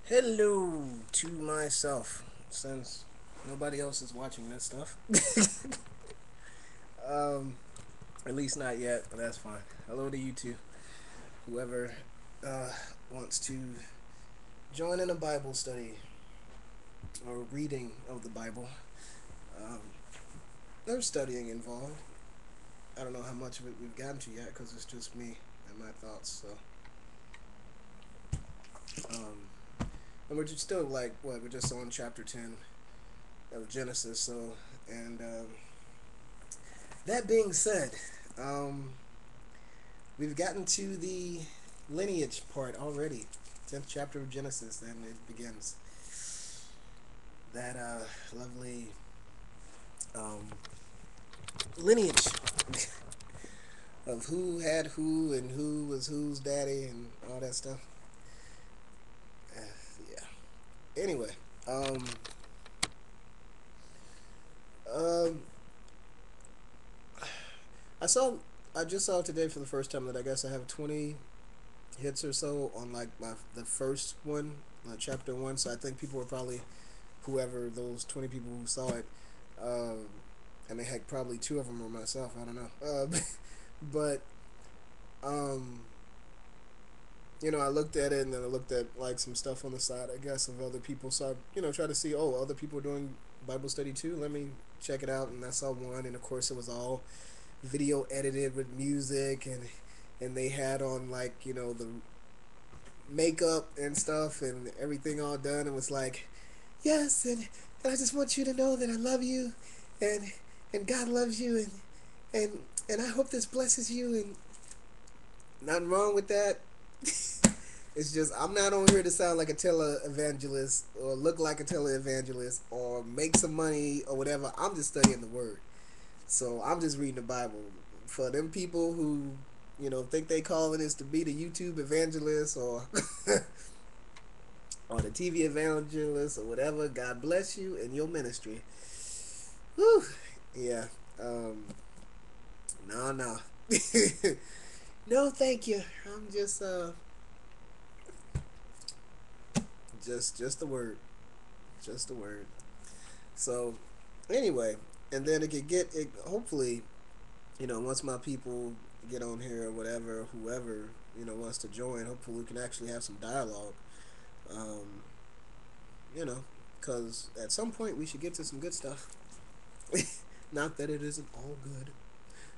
Hello to myself, since nobody else is watching this stuff. um, at least not yet, but that's fine. Hello to you two, whoever uh, wants to join in a Bible study or reading of the Bible. Um, there's studying involved. I don't know how much of it we've gotten to yet because it's just me and my thoughts. And we're just still like what? We're just on chapter 10 of Genesis. And that being said, um, we've gotten to the lineage part already. 10th chapter of Genesis, and it begins. That lovely um, lineage of who had who and who was whose daddy and all that stuff. Uh, yeah. Anyway, um, um, I saw. I just saw today for the first time that I guess I have 20 hits or so on like the first one, chapter one. So I think people were probably whoever those 20 people who saw it. Um, I mean, heck, probably two of them were myself. I don't know. But um, I looked at it and then I looked at like some stuff on the side, I guess, of other people. So try to see, oh, other people are doing Bible study too. Let me check it out. And I saw one, and of course, it was all video edited with music, and they had on like the makeup and stuff and everything all done, and was like, yes, and I just want you to know that I love you, and and God loves you, and and I hope this blesses you, and nothing wrong with that. It's just I'm not on here to sound like a televangelist or look like a televangelist or make some money or whatever. I'm just studying the word. So I'm just reading the Bible. For them people who, think they calling this to be the YouTube evangelist or or the TV evangelist or whatever, God bless you and your ministry. Whew. Yeah. Um, no, no. No, thank you. I'm just the word. Just the word. So anyway, and then it could get it hopefully, once my people get on here or whatever, whoever, wants to join, hopefully we can actually have some dialogue. Um, you know, because at some point we should get to some good stuff. Not that it isn't all good,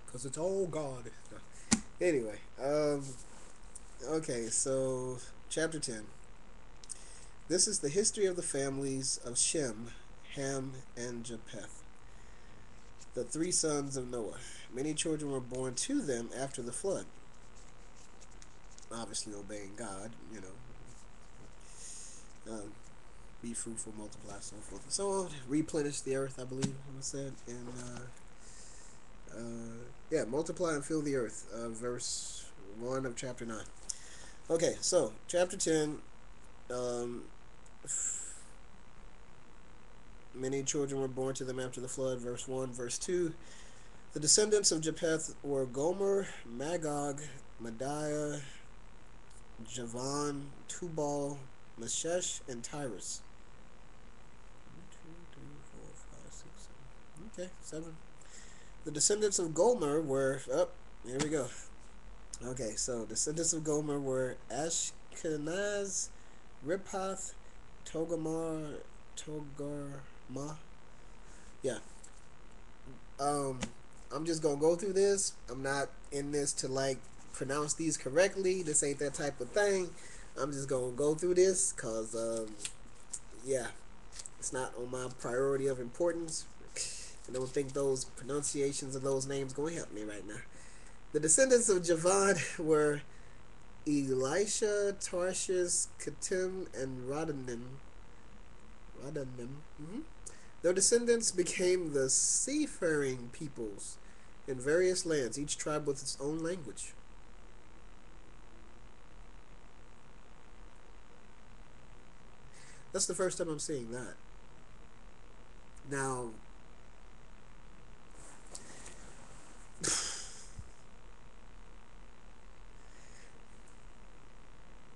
because it's all God. No. Anyway, okay, so chapter 10. This is the history of the families of Shem, Ham, and Japheth, the three sons of Noah. Many children were born to them after the flood, obviously obeying God, be fruitful, multiply, so forth and so on. Replenish the earth, I believe it said. And yeah, multiply and fill the earth, verse 1 of chapter 9. Okay, so chapter 10. Um, Many children were born to them after the flood, verse 1. Verse 2. The descendants of Japheth were Gomer, Magog, Mediah, Javan, Tubal, Meshesh, and Tyrus. 1, 2, 3, 4, 5, 6, 7. Okay, 7. The descendants of Gomer were. Oh, here we go. Okay, so descendants of Gomer were Ashkenaz, Riphath, Togarmah, Togarmah. Yeah. Um, I'm just gonna go through this. I'm not in this to like pronounce these correctly. This ain't that type of thing. I'm just gonna go through this because yeah, it's not on my priority of importance. I don't think those pronunciations of those names gonna help me right now. The descendants of Javan were Elisha, Tarshish, Kittim, and Rodanim. Rodanim. Their descendants became the seafaring peoples in various lands, each tribe with its own language. That's the first time I'm seeing that. Now,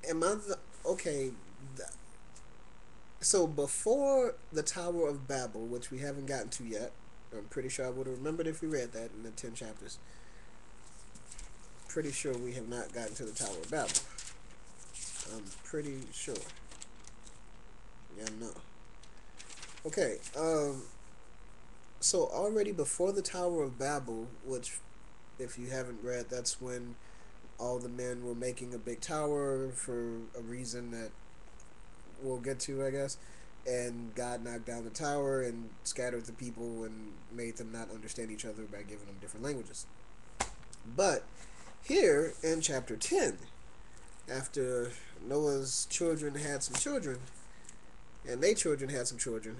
am I the okay? So before the Tower of Babel, which we haven't gotten to yet, I'm pretty sure I would have remembered if we read that in the 10 chapters. Pretty sure we have not gotten to the Tower of Babel. I'm pretty sure. Yeah, no. Okay. So already before the Tower of Babel, which, if you haven't read, that's when all the men were making a big tower for a reason that we'll get to, I guess. And God knocked down the tower and scattered the people and made them not understand each other by giving them different languages. But here in chapter 10, after Noah's children had some children, and their children had some children,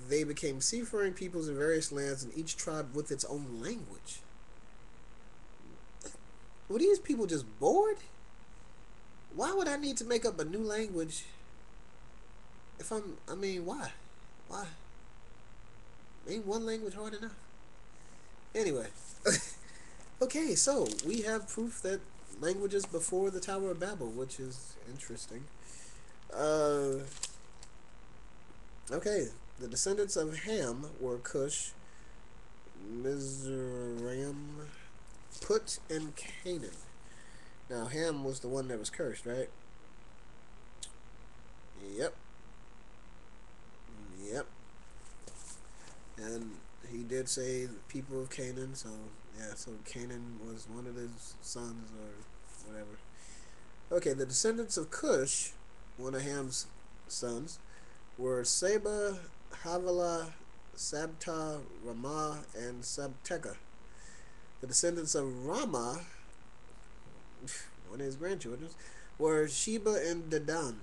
they became seafaring peoples in various lands, and each tribe with its own language. Were these people just bored? Why would I need to make up a new language if I mean, why? Why? Ain't one language hard enough? Anyway. Okay, so we have proof that languages before the Tower of Babel, which is interesting. Uh, okay, the descendants of Ham were Cush, Mizraim, Put, and Canaan. Now, Ham was the one that was cursed, right? Yep. Yep. And he did say the people of Canaan, so yeah, so Canaan was one of his sons or whatever. Okay, the descendants of Cush, one of Ham's sons, were Seba, Havilah, Sabta, Ramah, and Sabteka. The descendants of Ramah, one of his grandchildren, were Sheba and Dedan.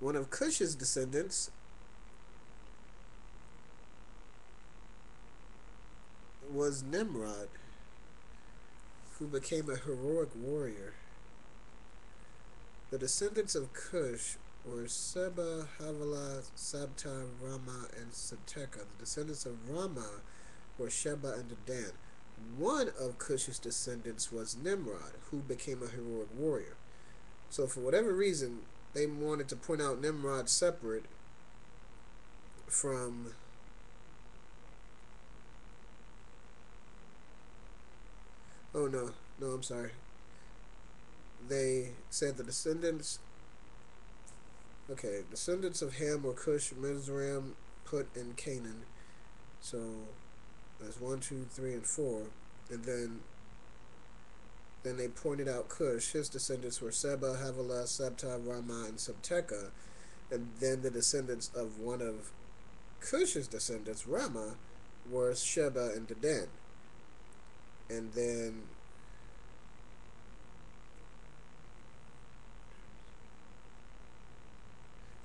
One of Cush's descendants was Nimrod, who became a heroic warrior. The descendants of Cush were Seba, Havilah, Sabta, Ramah, and Sabteka. The descendants of Ramah were Sheba and Dedan. One of Cush's descendants was Nimrod, who became a heroic warrior. So for whatever reason, they wanted to point out Nimrod separate from oh no, I'm sorry. They said the descendants descendants of Ham were Cush, Mizraim, Put, and Canaan. So there's 1, 2, 3, and 4. And then they pointed out Cush. His descendants were Seba, Havilah, Sabta, Ramah, and Sabteka. And then the descendants of one of Cush's descendants, Ramah, were Sheba and Dedan. And then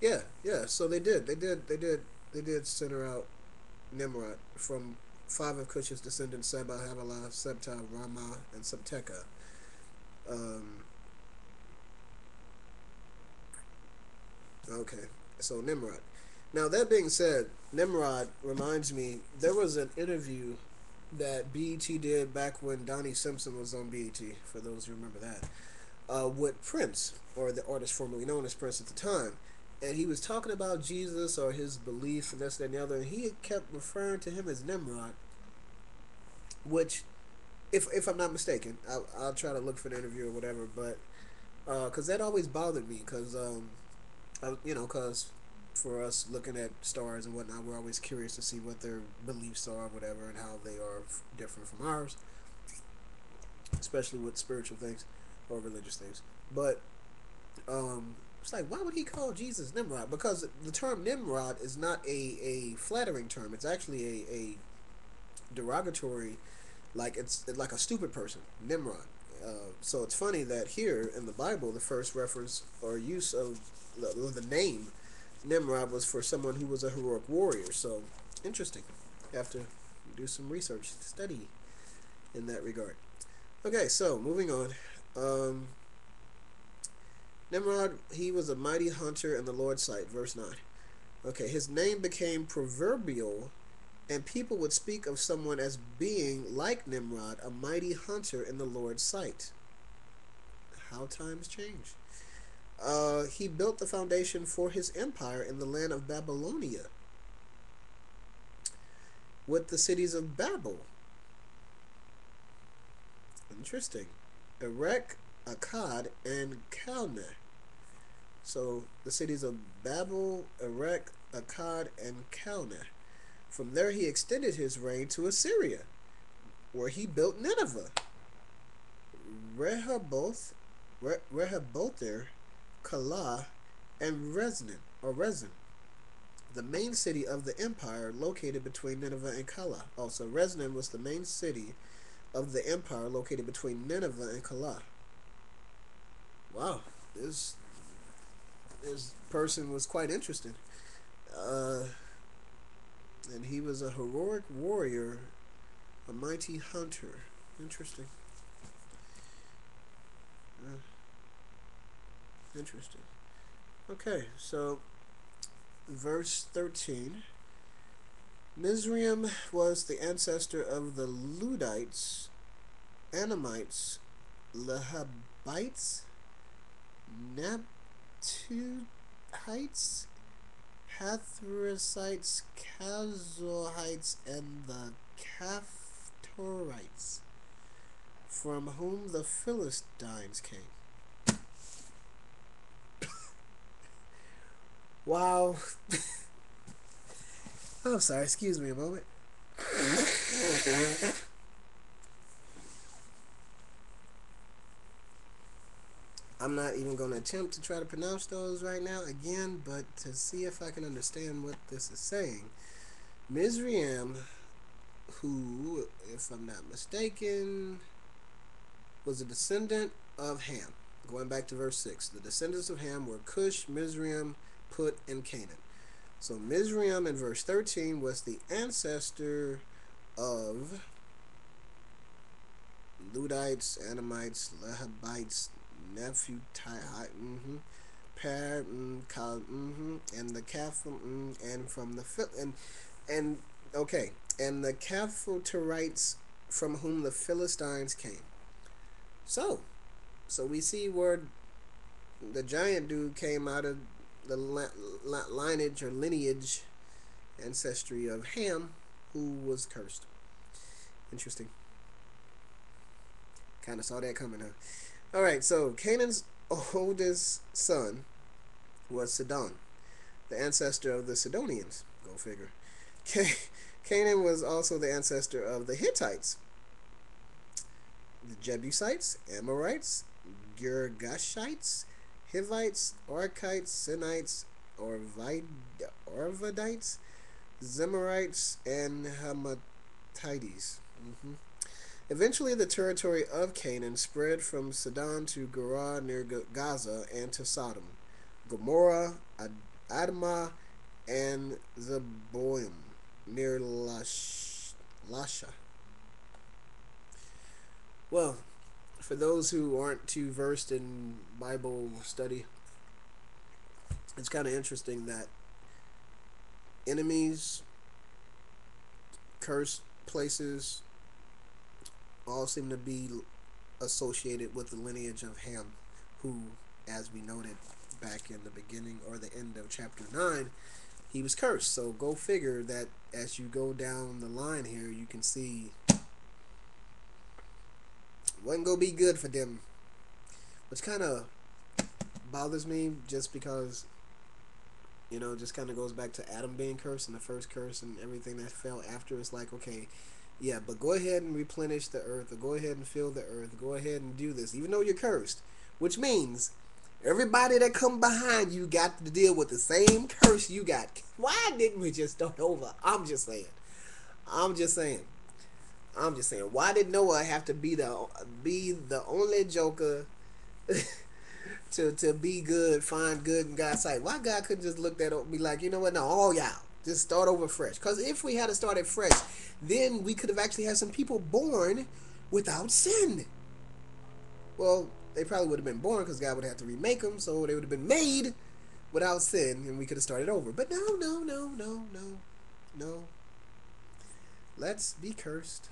yeah. So they did center out Nimrod from 5 of Cush's descendants: Seba, Havilah, Sabta, Ramah, and Sabteka. Um, okay, so Nimrod. Now that being said, Nimrod reminds me there was an interview that BET did back when Donnie Simpson was on BET. For those who remember that, with Prince, or the artist formerly known as Prince at the time, and he was talking about Jesus or his belief and this, that, and the other, and he kept referring to him as Nimrod, which, if I'm not mistaken, I'll try to look for the interview or whatever, but because that always bothered me, because because for us looking at stars and whatnot, we're always curious to see what their beliefs are, whatever, and how they are different from ours, especially with spiritual things or religious things. But it's like, why would he call Jesus Nimrod? Because the term Nimrod is not a flattering term. It's actually a derogatory, like it's like a stupid person, Nimrod. So it's funny that here in the Bible, the first reference or use of the name Nimrod was for someone who was a heroic warrior. So interesting. You have to do some research, study in that regard. Okay, so moving on. Nimrod, he was a mighty hunter in the Lord's sight. Verse 9. Okay, his name became proverbial, and people would speak of someone as being like Nimrod, a mighty hunter in the Lord's sight. How times change. He built the foundation for his empire in the land of Babylonia with the cities of Babel. Interesting. Erech, Akkad, and Calneh. So the cities of Babel, Erech, Akkad, and Calneh. From there he extended his reign to Assyria, where he built Nineveh, Rehoboth, Rehoboth, Calah, and Rezin, the main city of the empire located between Nineveh and Calah. Also, Rezin was the main city of the empire located between Nineveh and Calah. Wow, this person was quite interesting. Uh, and he was a heroic warrior, a mighty hunter. Interesting. Uh, Interesting. Okay, so verse 13. Mizraim was the ancestor of the Ludites, Anamites, Lehabites, Naphtalites, Hathrusites, Kazohites, and the Caphtorites, from whom the Philistines came. Wow. Oh, sorry, excuse me a moment. I'm not even going to attempt to try to pronounce those right now again, but to see if I can understand what this is saying. Mizraim, who, if I'm not mistaken, was a descendant of Ham. Going back to verse 6. The descendants of Ham were Cush, Mizraim, Put, and Canaan. So Mizraim in verse 13 was the ancestor of Ludites, Anamites, Lehabites, Nephtalites, and the Caph, and from the and okay, and the Caphtorites, from whom the Philistines came. So, so we see where the giant dude came out of the lineage or lineage ancestry of Ham, who was cursed. Interesting. Kind of saw that coming, huh? All right, so Canaan's oldest son was Sidon, the ancestor of the Sidonians. Go figure. Canaan was also the ancestor of the Hittites, the Jebusites, Amorites, Girgashites, Hivites, Arkites, Sinites, Arvadites, Zemarites, and Hamathites. Eventually, the territory of Canaan spread from Sidon to Gerar near Gaza and to Sodom, Gomorrah, Admah, and Zeboim near Lasha. Well, for those who aren't too versed in Bible study, it's kind of interesting that enemies, cursed places, all seem to be associated with the lineage of Ham, who, as we noted back in the beginning or the end of chapter 9, he was cursed. So go figure that as you go down the line here, you can see wasn't gonna be good for them, which kind of bothers me, just because just kind of goes back to Adam being cursed and the first curse and everything that fell after. It's like, okay, yeah, but go ahead and replenish the earth, or go ahead and fill the earth, go ahead and do this, even though you're cursed, which means everybody that come behind you got to deal with the same curse you got. Why didn't we just start over? I'm just saying. I'm just saying. I'm just saying. Why did Noah have to be the only joker to be good, find good in God's sight? Why God couldn't just look that up and be like, you know what? No, all y'all just start over fresh. Because if we had started fresh, then we could have actually had some people born without sin. Well, they probably would have been born because God would have to remake them, so they would have been made without sin, and we could have started over. But no, no, no, no, no, no. Let's be cursed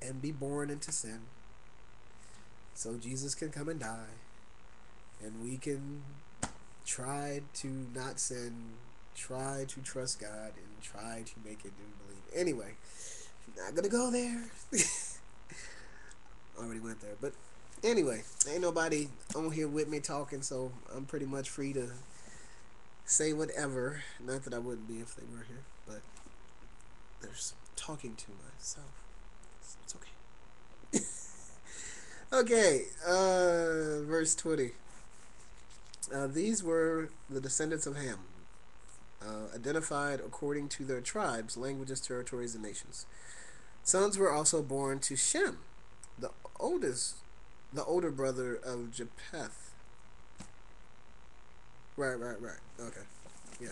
and be born into sin so Jesus can come and die and we can try to not sin, try to trust God, and try to make it and believe. Anyway, not gonna go there. Already went there, but anyway, ain't nobody on here with me talking, so I'm pretty much free to say whatever. Not that I wouldn't be if they were here, but there's talking to myself. It's okay. Okay, verse 20. These were the descendants of Ham, identified according to their tribes, languages, territories, and nations. Sons were also born to Shem, the oldest, the older brother of Japheth. Right. Okay, yeah.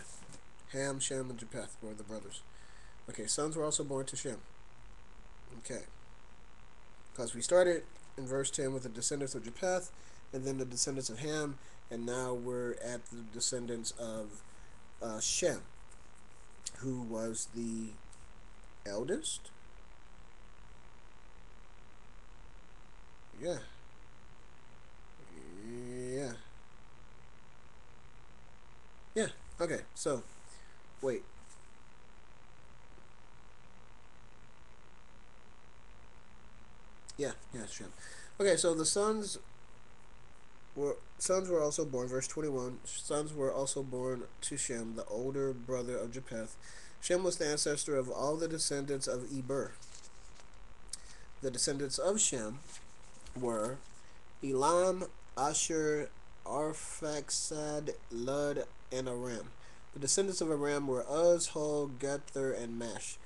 Ham, Shem, and Japheth were the brothers. Okay, sons were also born to Shem. Okay, because we started in verse 10 with the descendants of Japheth, and then the descendants of Ham, and now we're at the descendants of Shem, who was the eldest. Yeah, yeah, yeah. Okay, so wait. Yeah, Shem. Okay, so the sons were also born. Verse 21. Sons were also born to Shem, the older brother of Japheth. Shem was the ancestor of all the descendants of Eber. The descendants of Shem were Elam, Asher, Arphaxad, Lud, and Aram. The descendants of Aram were Uz, Hul, Gether, and Mash.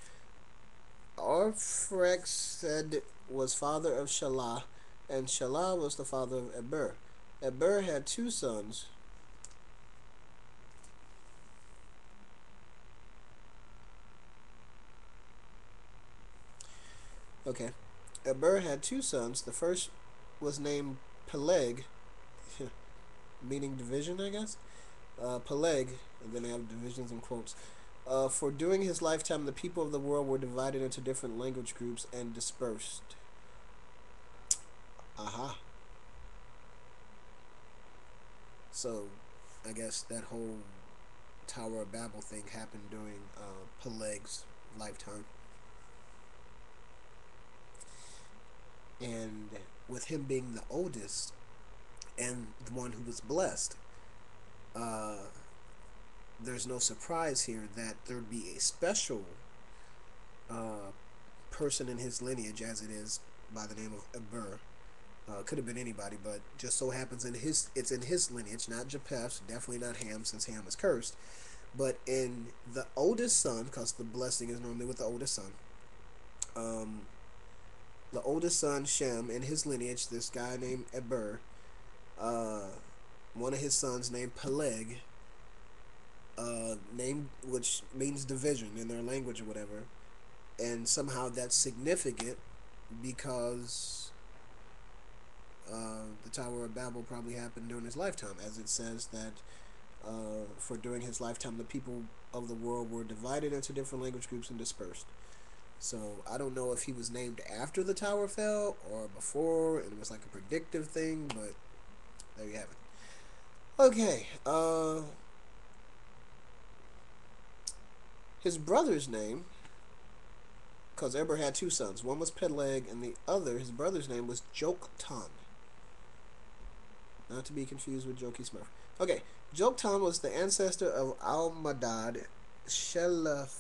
Arphaxad was father of Shelah, and Shelah was the father of Eber. Eber had two sons. Okay. Eber had two sons. The first was named Peleg, meaning division, I guess. Peleg, and then they have divisions in quotes. For during his lifetime, the people of the world were divided into different language groups and dispersed. Aha. So, I guess that whole Tower of Babel thing happened during Peleg's lifetime. And with him being the oldest and the one who was blessed, uh, there's no surprise here that there'd be a special uh, person in his lineage, as it is by the name of Eber. Could have been anybody, but just so happens it's in his lineage, not Japheth's, definitely not Ham, since Ham is cursed, but in the oldest son, because the blessing is normally with the oldest son. Um, the oldest son Shem, in his lineage, this guy named Eber, uh, one of his sons named Peleg, name which means division in their language or whatever, and somehow that's significant because the Tower of Babel probably happened during his lifetime, as it says that for during his lifetime the people of the world were divided into different language groups and dispersed. So I don't know if he was named after the tower fell or before, and it was like a predictive thing, but there you have it. Okay, his brother's name, because Eber had two sons. One was Peleg, and the other, his brother's name was Joktan. Not to be confused with Jokey Smurf. Okay, Joktan was the ancestor of Almadad, Shelef.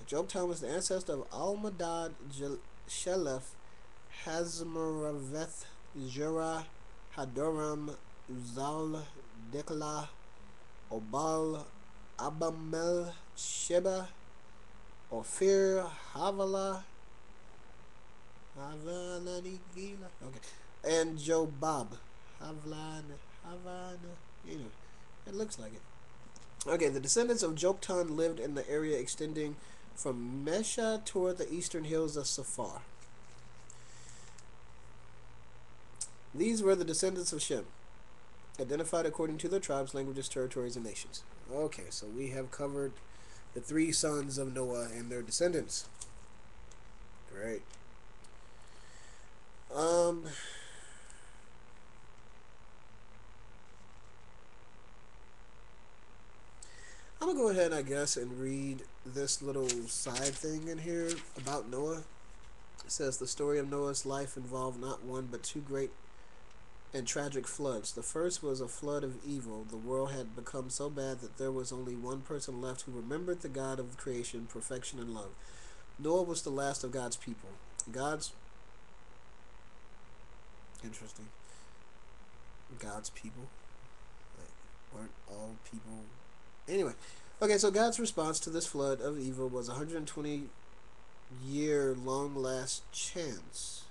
Joktan was the ancestor of Almadad, Shelef, Hazmaraveth, Jera, Hadoram, Uzal, Dekla, Obal, Abamel, Sheba, Ophir, Havala, okay, and Jobab, Havana, it looks like it. Okay, the descendants of Joktan lived in the area extending from Mesha toward the eastern hills of Safar. These were the descendants of Shem, identified according to their tribes, languages, territories, and nations. Okay, so we have covered the three sons of Noah and their descendants. Great. Um, go ahead, I guess, and read this little side thing in here about Noah. It says the story of Noah's life involved not one but two great and tragic floods. The first was a flood of evil. The world had become so bad that there was only one person left who remembered the God of creation, perfection, and love. Noah was the last of God's people. God's interesting. God's people, like, weren't all people. Anyway, okay. So God's response to this flood of evil was a 120-year long last chance.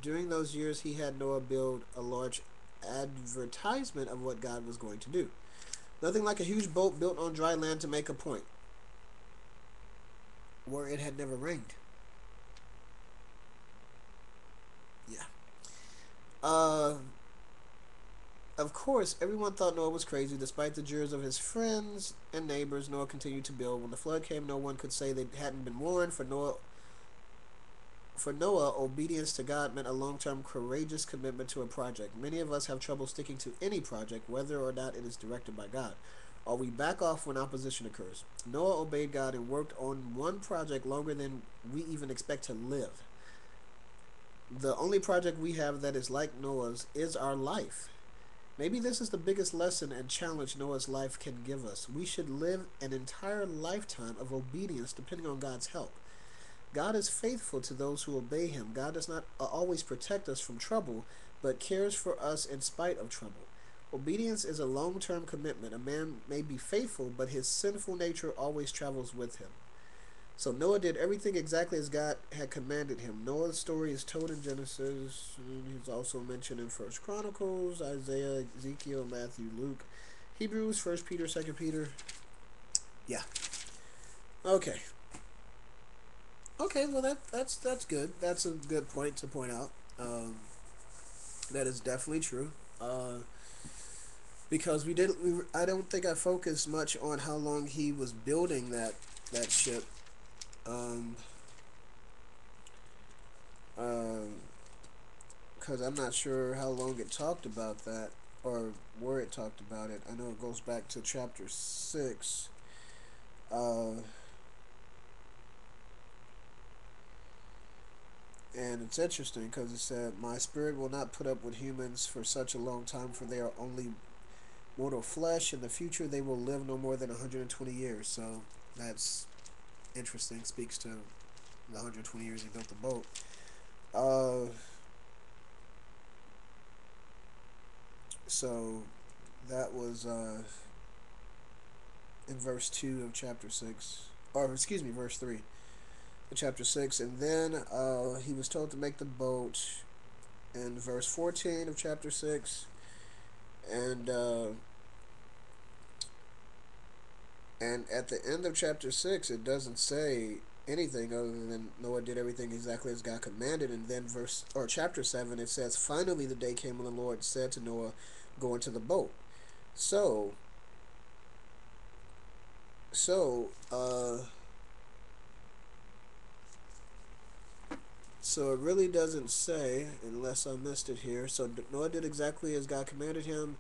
During those years, he had Noah build a large advertisement of what God was going to do. Nothing like a huge boat built on dry land to make a point where it had never rained. Yeah. Uh, of course, everyone thought Noah was crazy. Despite the jeers of his friends and neighbors, Noah continued to build. When the flood came, no one could say they hadn't been warned. For Noah, obedience to God meant a long-term, courageous commitment to a project. Many of us have trouble sticking to any project, whether or not it is directed by God. Or we back off when opposition occurs. Noah obeyed God and worked on one project longer than we even expect to live. The only project we have that is like Noah's is our life. Maybe this is the biggest lesson and challenge Noah's life can give us. We should live an entire lifetime of obedience depending on God's help. God is faithful to those who obey him. God does not always protect us from trouble, but cares for us in spite of trouble. Obedience is a long term commitment. A man may be faithful, but his sinful nature always travels with him. So Noah did everything exactly as God had commanded him. Noah's story is told in Genesis. He's also mentioned in First Chronicles, Isaiah, Ezekiel, Matthew, Luke, Hebrews, First Peter, Second Peter. Yeah. Okay. Okay. Well, that's good. That's a good point to point out. That is definitely true. Because I don't think I focused much on how long he was building that ship. Um, um, because I'm not sure how long it talked about that or where it talked about it. I know it goes back to chapter 6. Uh, and it's interesting because it said, my spirit will not put up with humans for such a long time, for they are only mortal flesh. In the future, they will live no more than 120 years. So that's interesting. Speaks to the 120 years he built the boat. Uh, so that was in verse 2 of chapter 6, or excuse me, verse 3 of chapter 6. And then he was told to make the boat in verse 14 of chapter 6. And and at the end of chapter 6, it doesn't say anything other than Noah did everything exactly as God commanded. And then chapter 7, it says, finally the day came when the Lord said to Noah, go into the boat. So so uh so it really doesn't say, unless I missed it here. So Noah did exactly as God commanded him.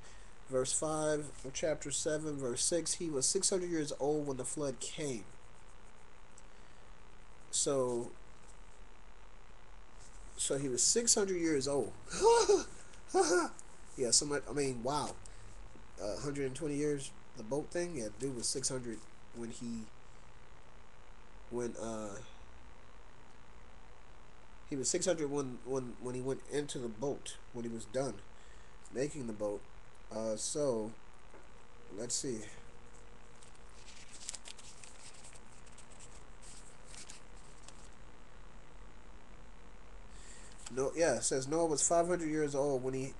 Verse 5 of chapter 7, verse 6, he was 600 years old when the flood came. So so he was 600 years old. Yeah, so much. I mean, wow. 120 years, the boat thing. Yeah, dude was 600 when when he was 600 when he went into the boat, when he was done making the boat. So let's see. No, yeah, it says Noah was 500 years old when he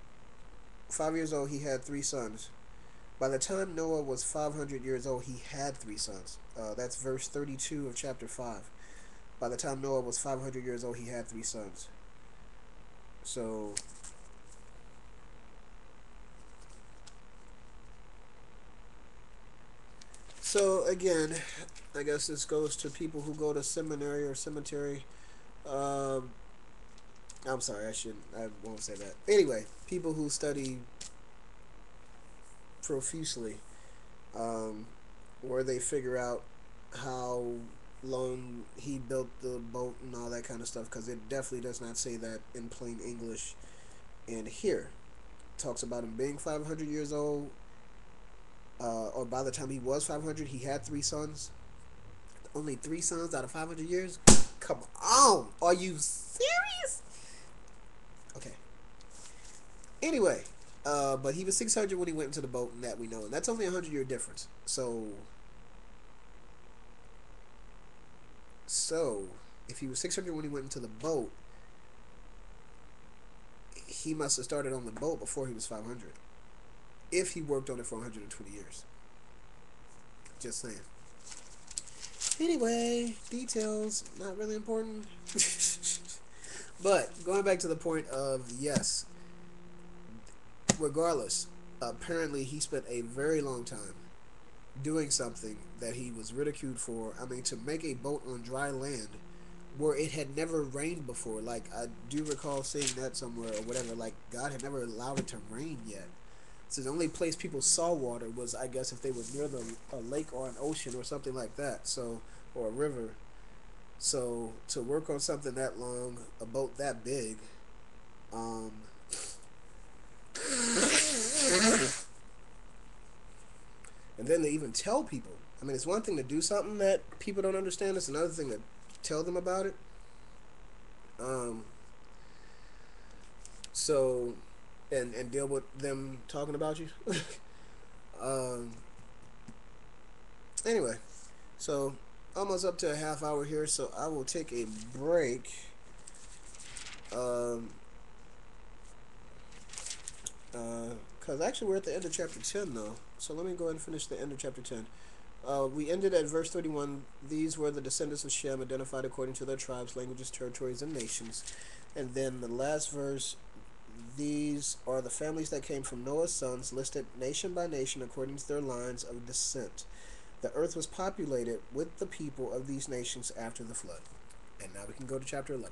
5 years old. He had three sons. By the time Noah was 500 years old, he had three sons. That's verse 32 of chapter 5. By the time Noah was 500 years old, he had three sons. So, so again, I guess this goes to people who go to seminary or cemetery. Um, I'm sorry, I won't say that. Anyway, people who study profusely, um, where they figure out how long he built the boat and all that kind of stuff, because it definitely does not say that in plain English in here. It talks about him being 500 years old, or by the time he was 500, he had three sons. Only three sons out of 500 years? Come on! Are you serious? Okay. Anyway, but he was 600 when he went into the boat, and that we know. And that's only a 100-year difference. So, if he was 600 when he went into the boat, he must have started on the boat before he was 500. If he worked on it for 120 years. Just saying. Anyway, details, not really important. But, going back to the point of, yes, regardless, apparently he spent a very long time doing something that he was ridiculed for. I mean, to make a boat on dry land where it had never rained before. Like, I do recall seeing that somewhere or whatever. Like, God had never allowed it to rain yet. So the only place people saw water was, I guess, if they were near a lake or an ocean or something like that. So, or a river. So to work on something that long, a boat that big, um, and then to even tell people. I mean, it's one thing to do something that people don't understand. It's another thing to tell them about it. Um, so, and deal with them talking about you. um, anyway, so almost up to a half hour here, so I will take a break. Um, Because actually we're at the end of chapter 10 though. So let me go ahead and finish the end of chapter 10. We ended at verse 31. These were the descendants of Shem, identified according to their tribes, languages, territories, and nations. And then the last verse, these are the families that came from Noah's sons, listed nation by nation according to their lines of descent. The earth was populated with the people of these nations after the flood. And now we can go to chapter 11.